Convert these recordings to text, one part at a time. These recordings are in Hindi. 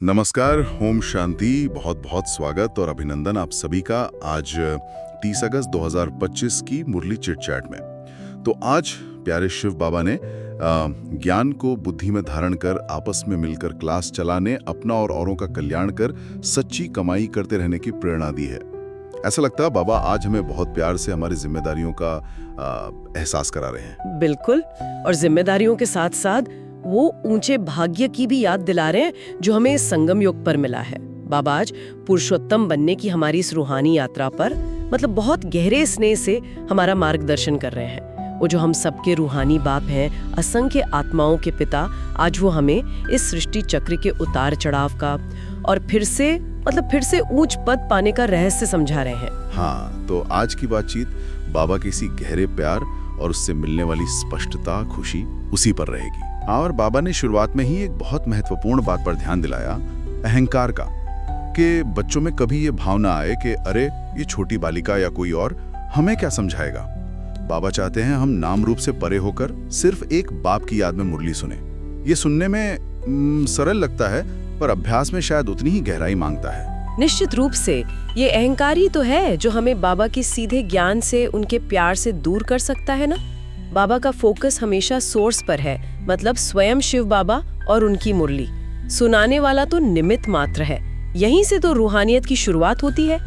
नमस्कार, ओम शांति। बहुत बहुत स्वागत और अभिनंदन आप सभी का आज 30 अगस्त 2025 की मुरली चिट चैट में। तो आज प्यारे शिव बाबा ने ज्ञान को बुद्धि में धारण कर आपस में मिलकर क्लास चलाने, अपना और औरों का कल्याण कर सच्ची कमाई करते रहने की प्रेरणा दी है। ऐसा लगता है बाबा आज हमें बहुत प्यार से हमारी जिम्मेदारियों का एहसास करा रहे हैं। बिल्कुल, और जिम्मेदारियों के साथ साथ वो ऊंचे भाग्य की भी याद दिला रहे हैं जो हमें संगम युग पर मिला है। बाबा आज पुरुषोत्तम बनने की हमारी इस रूहानी यात्रा पर बहुत गहरे स्नेह से हमारा मार्गदर्शन कर रहे हैं। वो जो हम सबके रूहानी बाप हैं, असंख्य आत्माओं के पिता, आज वो हमें इस सृष्टि चक्र के उतार चढ़ाव का और फिर से ऊंच पद पाने का रहस्य समझा रहे हैं। हाँ, तो आज की बातचीत बाबा के इसी गहरे प्यार और उससे मिलने वाली स्पष्टता, खुशी उसी पर रहेगी। और बाबा ने शुरुआत में ही एक बहुत महत्वपूर्ण बात पर ध्यान दिलाया, अहंकार का, कि बच्चों में कभी ये भावना आए कि अरे ये छोटी बालिका या कोई और हमें क्या समझाएगा। बाबा चाहते हैं हम नाम रूप से परे होकर सिर्फ एक बाप की याद में मुरली सुने। ये सुनने में सरल लगता है, पर अभ्यास में शायद उतनी ही गहराई मांगता है। निश्चित रूप से ये अहंकार ही तो है जो हमें बाबा के सीधे ज्ञान से, उनके प्यार से दूर कर सकता है ना। बाबा का फोकस हमेशा सोर्स पर है, मतलब स्वयं शिव बाबा और उनकी मुरली। सुनाने वाला तो निमित्त मात्र है। यहीं से तो रूहानियत की शुरुआत होती है,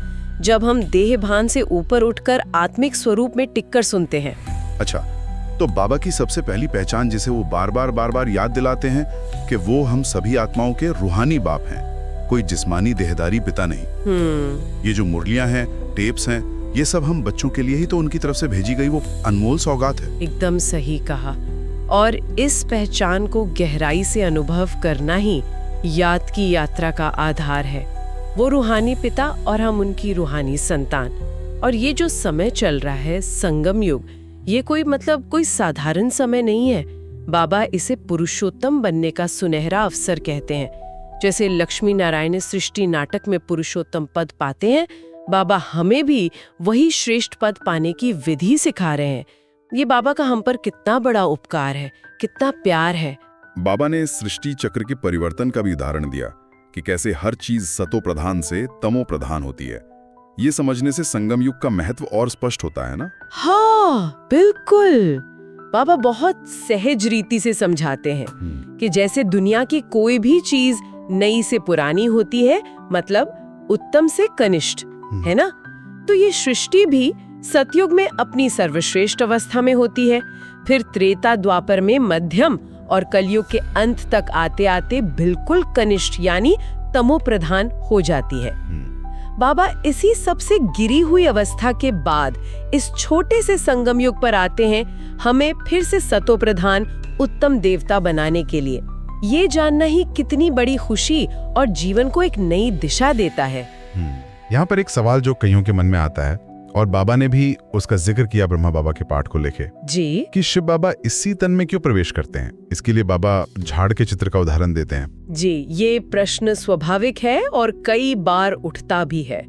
जब हम देह भान से ऊपर उठकर आत्मिक स्वरूप में टिककर सुनते हैं। अच्छा, तो बाबा की सबसे पहली पहचान जिसे वो बार बार याद दिलाते हैं कि वो हम सभी आत्माओं के रूहानी बाप हैं, कोई जिस्मानी देहदारी पिता नहीं। ये जो मुरलियां हैं, टेप्स हैं, ये सब हम बच्चों के लिए ही तो उनकी तरफ से भेजी गई वो अनमोल सौगात है। एकदम सही कहा। और इस पहचान को गहराई से अनुभव करना ही याद की यात्रा का आधार है। वो रूहानी पिता और हम उनकी रूहानी संतान। और ये जो समय चल रहा है, संगम युग, ये कोई साधारण समय नहीं है। बाबा इसे पुरुषोत्तम बनने का सुनहरा अवसर कहते हैं। जैसे लक्ष्मी नारायण सृष्टि नाटक में पुरुषोत्तम पद पाते हैं, बाबा हमें भी वही श्रेष्ठ पद पाने की विधि सिखा रहे हैं। ये बाबा का हम पर कितना बड़ा उपकार है, कितना प्यार है। बाबा ने सृष्टि चक्र के परिवर्तन का भी उदाहरण दिया कि कैसे हर चीज सतो प्रधान से तमो प्रधान होती है। ये समझने से संगम युग का महत्व और स्पष्ट होता है ना। हाँ बिल्कुल, बाबा बहुत सहज रीति से समझाते हैं कि जैसे दुनिया की कोई भी चीज नई से पुरानी होती है, मतलब उत्तम से कनिष्ठ, है ना। तो ये सृष्टि भी सतयुग में अपनी सर्वश्रेष्ठ अवस्था में होती है, फिर त्रेता द्वापर में मध्यम और कलयुग के अंत तक आते आते बिल्कुल कनिष्ठ यानी तमो प्रधान हो जाती है। बाबा इसी सबसे गिरी हुई अवस्था के बाद इस छोटे से संगम युग पर आते हैं, हमें फिर से सतो प्रधान उत्तम देवता बनाने के लिए। ये जानना ही कितनी बड़ी खुशी और जीवन को एक नई दिशा देता है। यहाँ पर एक सवाल जो कईयों के मन में आता है, और बाबा ने भी उसका जिक्र किया ब्रह्मा बाबा के पाठ को लेके जी, कि शिव बाबा इसी तन में क्यों प्रवेश करते हैं। इसके लिए बाबा झाड़ के चित्र का उदाहरण देते हैं। जी, ये प्रश्न स्वाभाविक है और कई बार उठता भी है।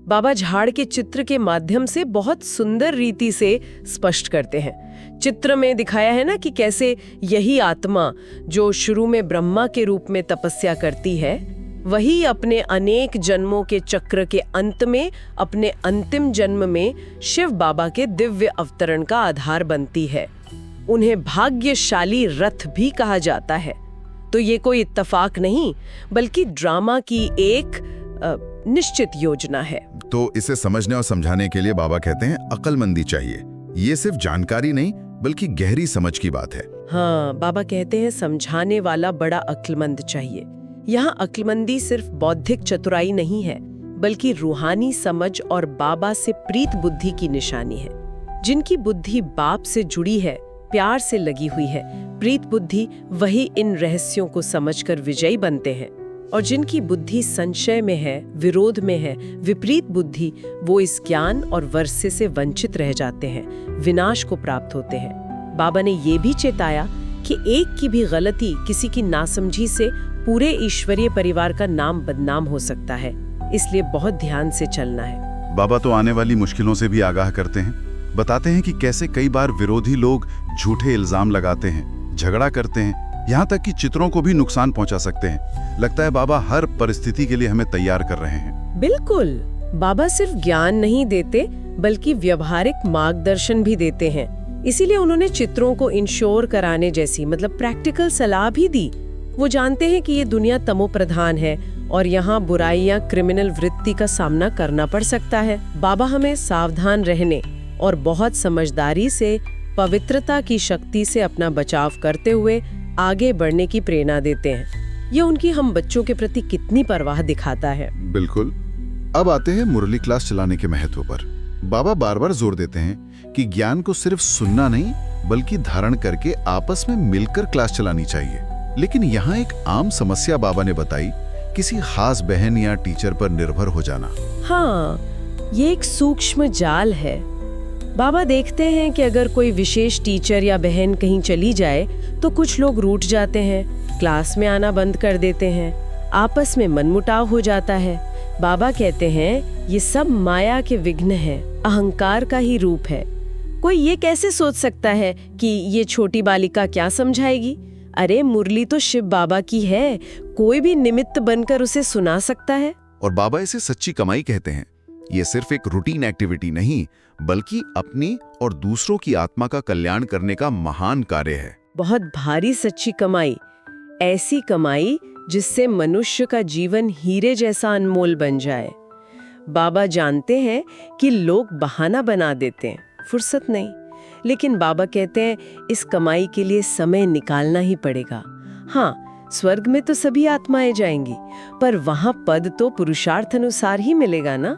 बाबा झाड़ के चित्र के माध्यम से बहुत सुंदर रीति से स्पष्ट करते हैं। चित्र में दिखाया है ना कि कैसे यही आत्मा जो शुरू में ब्रह्मा के रूप में तपस्या करती है, वही अपने अनेक जन्मों के चक्र के अंत में, अपने अंतिम जन्म में शिव बाबा के दिव्य अवतरण का आधार बनती है। उन्हें भाग्यशाली रथ भी कहा जाता है। तो ये कोई इत्तेफाक नहीं, बल्कि ड्रामा की एक निश्चित योजना है। तो इसे समझने और समझाने के लिए बाबा कहते हैं अक्लमंदी चाहिए। ये सिर्फ जानकारी नहीं, बल्कि गहरी समझ की बात है। हाँ, बाबा कहते हैं समझाने वाला बड़ा अक्लमंद चाहिए। यहाँ अक्लमंदी सिर्फ बौद्धिक चतुराई नहीं है, बल्कि रूहानी समझ और बाबा से प्रीत बुद्धि की निशानी है। जिनकी बुद्धि बाप से जुड़ी है, प्यार से लगी हुई है, प्रीत बुद्धि, वही इन रहस्यों को समझकर विजयी बनते हैं। और जिनकी बुद्धि संशय में है, विरोध में है, विपरीत बुद्धि, वो इस ज्ञान और वर्षे से वंचित रह जाते हैं, विनाश को प्राप्त होते हैं। बाबा ने ये भी चेताया कि एक की भी गलती, किसी की नासमझी से पूरे ईश्वरीय परिवार का नाम बदनाम हो सकता है, इसलिए बहुत ध्यान से चलना है। बाबा तो आने वाली मुश्किलों से भी आगाह करते हैं, बताते हैं कि कैसे कई बार विरोधी लोग झूठे इल्जाम लगाते हैं, झगड़ा करते हैं यहाँ तक कि चित्रों को भी नुकसान पहुंचा सकते हैं। लगता है बाबा हर परिस्थिति के लिए हमें तैयार कर रहे हैं। बिल्कुल, बाबा सिर्फ ज्ञान नहीं देते बल्कि व्यवहारिक मार्गदर्शन भी देते हैं। इसीलिए उन्होंने चित्रों को इंश्योर कराने जैसी मतलब प्रैक्टिकल सलाह भी दी। वो जानते हैं कि ये दुनिया तमोप्रधान है और यहाँ बुराइयां क्रिमिनल वृत्ति का सामना करना पड़ सकता है। बाबा हमें सावधान रहने और बहुत समझदारी से पवित्रता की शक्ति से अपना बचाव करते हुए आगे बढ़ने की प्रेरणा देते हैं। ये उनकी हम बच्चों के प्रति कितनी परवाह दिखाता है। बिल्कुल। अब आते हैं मुरली क्लास चलाने के महत्व पर। बाबा बार बार जोर देते हैं कि ज्ञान को सिर्फ सुनना नहीं बल्कि धारण करके आपस में मिलकर क्लास चलानी चाहिए। लेकिन यहाँ एक आम समस्या बाबा ने बताई, किसी खास बहन या टीचर पर निर्भर हो जाना। हाँ, ये एक सूक्ष्म जाल है। बाबा देखते हैं कि अगर कोई विशेष टीचर या बहन कहीं चली जाए तो कुछ लोग रूठ जाते हैं, क्लास में आना बंद कर देते हैं, आपस में मनमुटाव हो जाता है। बाबा कहते हैं ये सब माया के विघ्न हैं, अहंकार का ही रूप है। कोई ये कैसे सोच सकता है कि ये छोटी बालिका क्या समझाएगी? अरे मुरली तो शिव बाबा की है, कोई भी निमित्त बनकर उसे सुना सकता है। और बाबा इसे सच्ची कमाई कहते हैं। ये सिर्फ एक रूटीन एक्टिविटी नहीं बल्कि अपनी और दूसरों की आत्मा का कल्याण करने का महान कार्य है। बहुत भारी सच्ची कमाई, ऐसी कमाई जिससे मनुष्य का जीवन हीरे जैसा अनमोल बन जाए। बाबा जानते हैं कि लोग बहाना बना देते हैं, फुर्सत नहीं, लेकिन बाबा कहते हैं इस कमाई के लिए समय निकालना ही पड़ेगा। हाँ, स्वर्ग में तो सभी आत्माएं जाएंगी, पर वहां पद तो पुरुषार्थ अनुसार ही मिलेगा ना।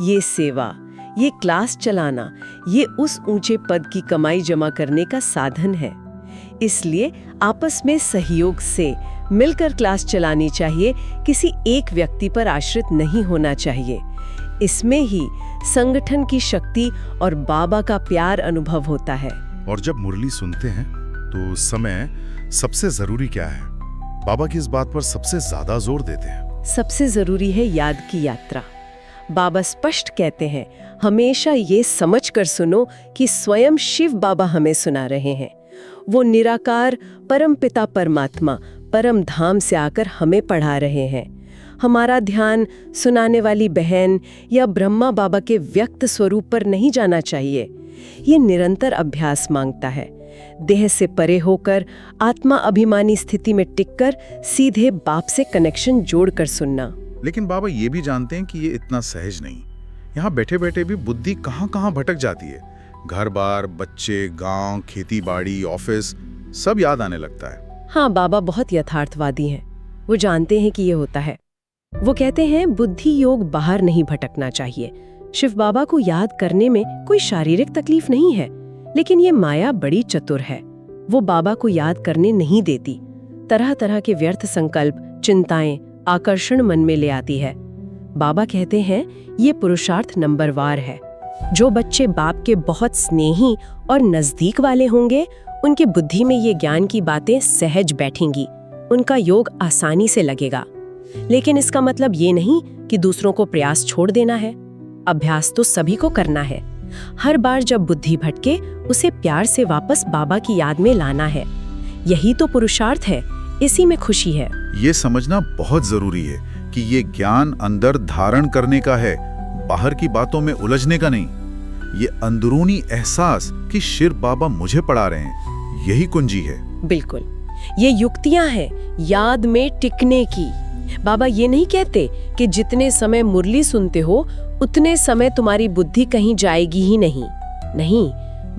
ये सेवा, ये क्लास चलाना, ये उस ऊंचे पद की कमाई जमा करने का साधन है। इसलिए आपस में सहयोग से मिलकर क्लास चलानी चाहिए, किसी एक व्यक्ति पर आश्रित नहीं होना चाहिए। इसमें ही संगठन की शक्ति और बाबा का प्यार अनुभव होता है। और जब मुरली सुनते हैं तो समय सबसे जरूरी क्या है? बाबा की इस बात पर सबसे ज्यादा जोर देते हैं। सबसे जरूरी है याद की यात्रा। बाबा स्पष्ट कहते हैं, हमेशा ये समझकर सुनो कि स्वयं शिव बाबा हमें सुना रहे हैं। वो निराकार परम पिता परमात्मा परम धाम से आकर हमें पढ़ा रहे हैं। हमारा ध्यान सुनाने वाली बहन या ब्रह्मा बाबा के व्यक्त स्वरूप पर नहीं जाना चाहिए। ये निरंतर अभ्यास मांगता है, देह से परे होकर आत्मा अभिमानी स्थिति में टिककर सीधे बाप से कनेक्शन जोड़कर सुनना। लेकिन बाबा ये भी जानते हैं कि ये इतना सहज नहीं। यहाँ बैठे बैठे भी बुद्धि कहाँ कहाँ भटक जाती है। घर बार, बच्चे, गांव, खेती बाड़ी, ऑफिस, सब याद आने लगता है। हाँ, बाबा बहुत यथार्थवादी हैं। वो जानते हैं कि ये होता है। वो कहते हैं बुद्धि योग बाहर नहीं भटकना चाहिए। शिव बाबा को याद करने में कोई शारीरिक तकलीफ नहीं है, लेकिन ये माया बड़ी चतुर है। वो बाबा को याद करने नहीं देती। तरह तरह के व्यर्थ संकल्प, चिंताएं, आकर्षण मन में ले आती है। बाबा कहते हैं ये पुरुषार्थ नंबरवार है। जो बच्चे बाप के बहुत स्नेही और नजदीक वाले होंगे, उनके बुद्धि में ये ज्ञान की बातें सहज बैठेंगी, उनका योग आसानी से लगेगा। लेकिन इसका मतलब ये नहीं कि दूसरों को प्रयास छोड़ देना है। अभ्यास तो सभी को करना है। हर बार जब बुद्धि भटके, उसे प्यार से वापस बाबा की याद में लाना है। यही तो पुरुषार्थ है, इसी में खुशी है। ये समझना बहुत जरूरी है कि ये ज्ञान अंदर धारण करने का है, बाहर की बातों में उलझने का नहीं। ये अंदरूनी एहसास कि शिव बाबा मुझे पढ़ा रहे हैं, यही कुंजी है। बिल्कुल, ये युक्तियां हैं याद में टिकने की। बाबा ये नहीं कहते कि जितने समय मुरली सुनते हो उतने समय तुम्हारी बुद्धि कहीं जाएगी ही नहीं। नहीं,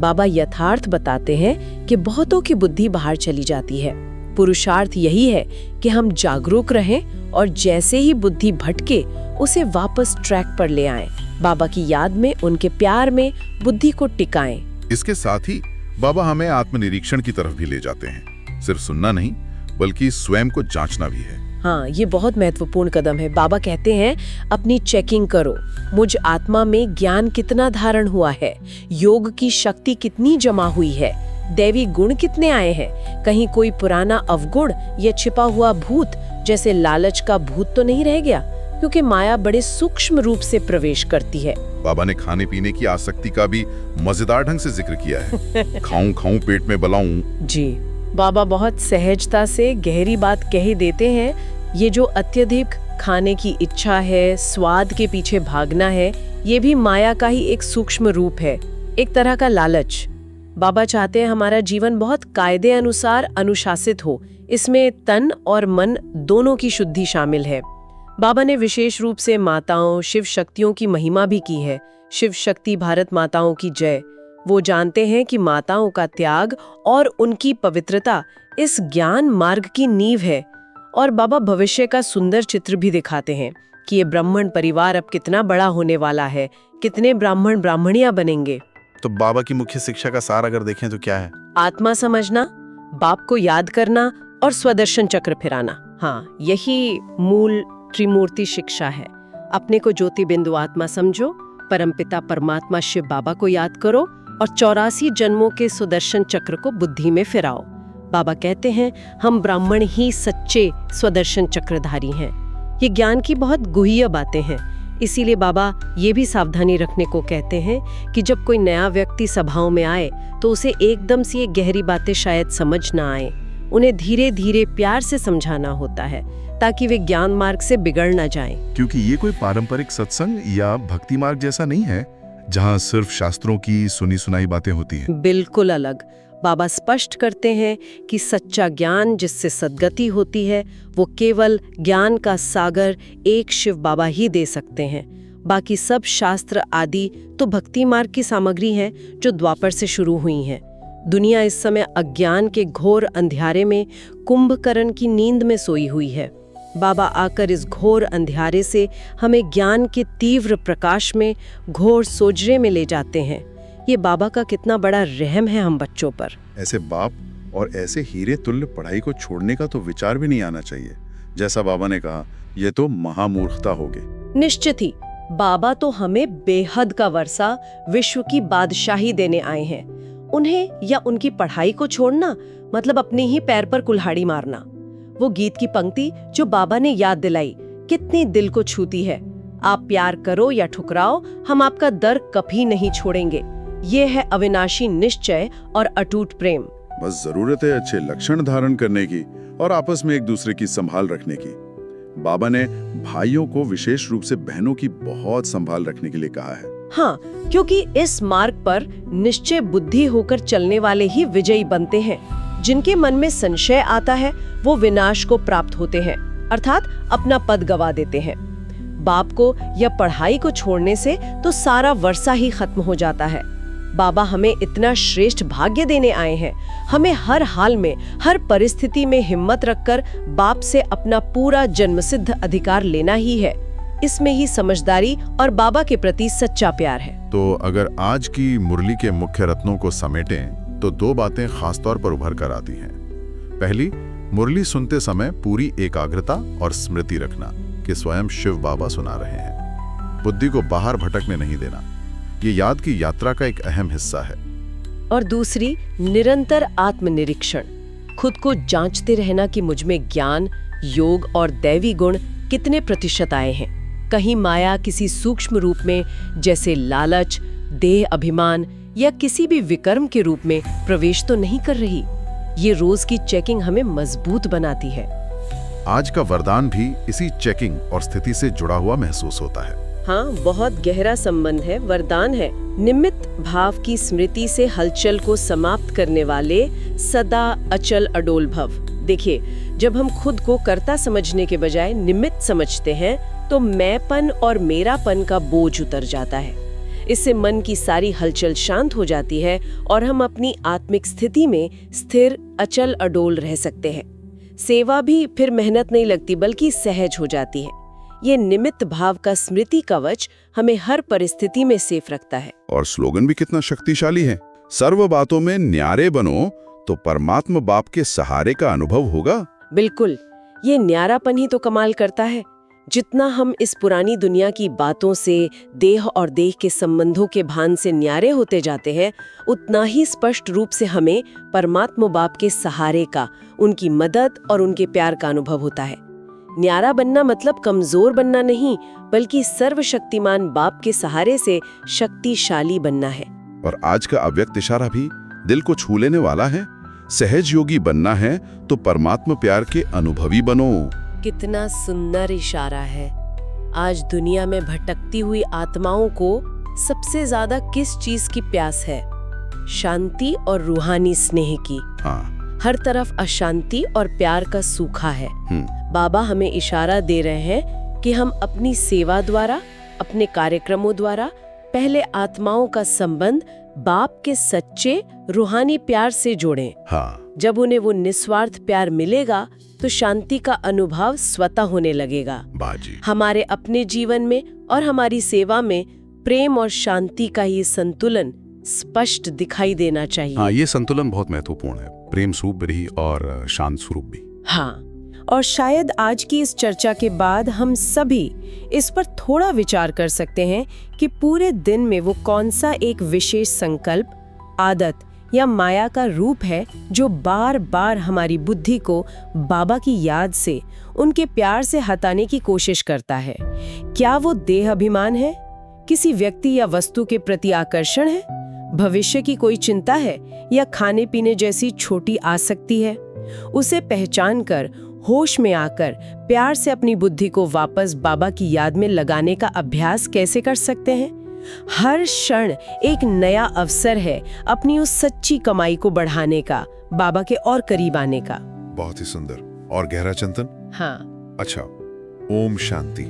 बाबा यथार्थ बताते हैं कि बहुतों की बुद्धि बाहर चली जाती है। पुरुषार्थ यही है कि हम जागरूक रहें और जैसे ही बुद्धि भटके उसे वापस ट्रैक पर ले आएं। बाबा की याद में, उनके प्यार में बुद्धि को टिकाएं। इसके साथ ही बाबा हमें आत्मनिरीक्षण की तरफ भी ले जाते हैं। सिर्फ सुनना नहीं बल्कि स्वयं को जांचना भी है। हाँ, ये बहुत महत्वपूर्ण कदम है। बाबा कहते हैं अपनी चेकिंग करो। मुझ आत्मा में ज्ञान कितना धारण हुआ है, योग की शक्ति कितनी जमा हुई है, दैवी गुण कितने आए हैं। कहीं कोई पुराना अवगुण या छिपा हुआ भूत जैसे लालच का भूत तो नहीं रह गया, क्योंकि माया बड़े सूक्ष्म रूप से प्रवेश करती है। बाबा ने खाने पीने की आसक्ति का भी मजेदार ढंग से जिक्र किया है। खाऊं खाऊं पेट में बलाऊं। जी, बाबा बहुत सहजता से गहरी बात कह ही देते हैं। ये जो अत्यधिक खाने की इच्छा है, स्वाद के पीछे भागना है, ये भी माया का ही एक सूक्ष्म रूप है, एक तरह का लालच। बाबा चाहते हैं हमारा जीवन बहुत कायदे अनुसार अनुशासित हो, इसमें तन और मन दोनों की शुद्धि शामिल है। बाबा ने विशेष रूप से माताओं, शिव शक्तियों की महिमा भी की है। शिव शक्ति भारत माताओं की जय। वो जानते हैं कि माताओं का त्याग और उनकी पवित्रता इस ज्ञान मार्ग की नींव है। और बाबा भविष्य का सुंदर चित्र भी दिखाते हैं कि ये ब्राह्मण परिवार अब कितना बड़ा होने वाला है, कितने ब्राह्मण ब्राह्मणियां बनेंगे। तो बाबा की मुख्य शिक्षा का सार अगर देखें तो क्या है? आत्मा समझना, बाप को याद करना और स्वदर्शन चक्र फिराना। हाँ, यही मूल त्रिमूर्ति शिक्षा है। अपने को ज्योति बिंदु आत्मा समझो, परमपिता परमात्मा शिव बाबा को याद करो और 84 जन्मों के सुदर्शन चक्र को बुद्धि में फिराओ। बाबा कहते हैं हम ब्राह्मण ही सच्चे स्वदर्शन चक्रधारी हैं। ये ज्ञान की बहुत गुह्य बातें हैं। इसीलिए बाबा ये भी सावधानी रखने को कहते हैं कि जब कोई नया व्यक्ति सभाओं में आए तो उसे एकदम से ये गहरी बातें शायद समझ ना आए। उन्हें धीरे धीरे प्यार से समझाना होता है ताकि वे ज्ञान मार्ग से बिगड़ ना जाएं। क्योंकि ये कोई पारंपरिक सत्संग या भक्ति मार्ग जैसा नहीं है जहां सिर्फ शास्त्रों की सुनी सुनाई बातें होती हैं। बिल्कुल अलग। बाबा स्पष्ट करते हैं कि सच्चा ज्ञान जिससे सद्गति होती है वो केवल ज्ञान का सागर एक शिव बाबा ही दे सकते हैं। बाकी सब शास्त्र आदि तो भक्ति मार्ग की सामग्री है जो द्वापर से शुरू हुई हैं। दुनिया इस समय अज्ञान के घोर अंधियारे में कुंभकर्ण की नींद में सोई हुई है। बाबा आकर इस घोर अंधियारे से हमें ज्ञान के तीव्र प्रकाश में घोर सोजरे में ले जाते हैं। ये बाबा का कितना बड़ा रहम है हम बच्चों पर। ऐसे बाप और ऐसे हीरे तुल्य पढ़ाई को छोड़ने का तो विचार भी नहीं आना चाहिए। जैसा बाबा ने कहा, ये तो महामूर्खता होगी। निश्चित ही बाबा तो हमें बेहद का वर्षा, विश्व की बादशाही देने आए हैं। उन्हें या उनकी पढ़ाई को छोड़ना मतलब अपने ही पैर पर कुल्हाड़ी मारना। वो गीत की पंक्ति जो बाबा ने याद दिलाई कितनी दिल को छूती है। आप प्यार करो या ठुकराओ, हम आपका दर कभी नहीं छोड़ेंगे। ये है अविनाशी निश्चय और अटूट प्रेम। बस जरूरत है अच्छे लक्षण धारण करने की और आपस में एक दूसरे की संभाल रखने की। बाबा ने भाइयों को विशेष रूप से बहनों की बहुत संभाल रखने के लिए कहा है। हाँ, क्योंकि इस मार्ग पर निश्चय बुद्धि होकर चलने वाले ही विजयी बनते हैं। जिनके मन में संशय आता है वो विनाश को प्राप्त होते हैं, अर्थात अपना पद गवा देते हैं। बाप को या पढ़ाई को छोड़ने से तो सारा वर्षा ही खत्म हो जाता है। बाबा हमें इतना श्रेष्ठ भाग्य देने आए हैं। हमें हर हाल में, हर परिस्थिति में हिम्मत रखकर बाप से अपना पूरा जन्मसिद्ध अधिकार लेना ही है। इसमें ही समझदारी और बाबा के प्रति सच्चा प्यार है। तो अगर आज की मुरली के मुख्य रत्नों को समेटें तो दो बातें खास तौर पर उभर कर आती हैं। पहली, मुरली सुनते समय पूरी एकाग्रता और स्मृति रखना कि स्वयं शिव बाबा सुना रहे हैं। बुद्धि को बाहर भटकने नहीं देना, ये याद की यात्रा का एक अहम हिस्सा है। और दूसरी, निरंतर आत्मनिरीक्षण, खुद को जांचते रहना कि मुझ में ज्ञान, योग और दैवी गुण कितने प्रतिशत आए हैं। कहीं माया किसी सूक्ष्म रूप में जैसे लालच, देह अभिमान या किसी भी विकर्म के रूप में प्रवेश तो नहीं कर रही। ये रोज की चेकिंग हमें मजबूत बनाती है। आज का वरदान भी इसी चेकिंग और स्थिति से जुड़ा हुआ महसूस होता है। हाँ, बहुत गहरा संबंध है, वरदान है। निमित्त भाव की स्मृति से हलचल को समाप्त करने वाले सदा अचल अडोल भव। देखिए, जब हम खुद को कर्ता समझने के बजाय निमित्त समझते हैं तो मैंपन और मेरापन का बोझ उतर जाता है। इससे मन की सारी हलचल शांत हो जाती है और हम अपनी आत्मिक स्थिति में स्थिर अचल अडोल रह सकते हैं। सेवा भी फिर मेहनत नहीं लगती बल्कि सहज हो जाती है। ये निमित्त भाव का स्मृति कवच हमें हर परिस्थिति में सेफ रखता है। और स्लोगन भी कितना शक्तिशाली है, सर्व बातों में न्यारे बनो तो परमात्मा बाप के सहारे का अनुभव होगा। बिल्कुल, ये न्यारापन ही तो कमाल करता है। जितना हम इस पुरानी दुनिया की बातों से, देह और देह के संबंधों के भान से न्यारे होते जाते हैं, उतना ही स्पष्ट रूप से हमें परमात्मा बाप के सहारे का, उनकी मदद और उनके प्यार का अनुभव होता है। न्यारा बनना मतलब कमजोर बनना नहीं, बल्कि सर्वशक्तिमान बाप के सहारे से शक्तिशाली बनना है। और आज का अव्यक्त इशारा भी दिल को छू लेने वाला है। सहज योगी बनना है तो परमात्मा प्यार के अनुभवी बनो। कितना सुंदर इशारा है। आज दुनिया में भटकती हुई आत्माओं को सबसे ज्यादा किस चीज की प्यास है? शांति और रूहानी स्नेह की। हाँ। हर तरफ अशांति और प्यार का सूखा है। बाबा हमें इशारा दे रहे हैं कि हम अपनी सेवा द्वारा, अपने कार्यक्रमों द्वारा पहले आत्माओं का संबंध बाप के सच्चे रूहानी प्यार से जोड़ें। हाँ। जब उन्हें वो निस्वार्थ प्यार मिलेगा तो शांति का अनुभव स्वतः होने लगेगा। बाजी। हमारे अपने जीवन में और हमारी सेवा में प्रेम और शांति का ये संतुलन स्पष्ट दिखाई देना चाहिए। हाँ, ये संतुलन बहुत महत्वपूर्ण है, प्रेम स्वरूप भी और शांत स्वरूप भी। हाँ, और शायद आज की इस चर्चा के बाद हम सभी इस पर थोड़ा विचार कर सकते हैं कि पूरे दिन में वो कौन सा एक विशेष संकल्प, आदत या माया का रूप है जो बार बार हमारी बुद्धि को बाबा की याद से, उनके प्यार से हटाने की कोशिश करता है। क्या वो देह अभिमान है, किसी व्यक्ति या वस्तु के प्रति आकर्षण है, भविष्य की कोई चिंता है, या खाने पीने जैसी छोटी आसक्ति है? उसे पहचान कर, होश में आकर प्यार से अपनी बुद्धि को वापस बाबा की याद में लगाने का अभ्यास कैसे कर सकते हैं? हर क्षण एक नया अवसर है अपनी उस सच्ची कमाई को बढ़ाने का, बाबा के और करीब आने का। बहुत ही सुंदर और गहरा चिंतन। हाँ। अच्छा, ओम शांति।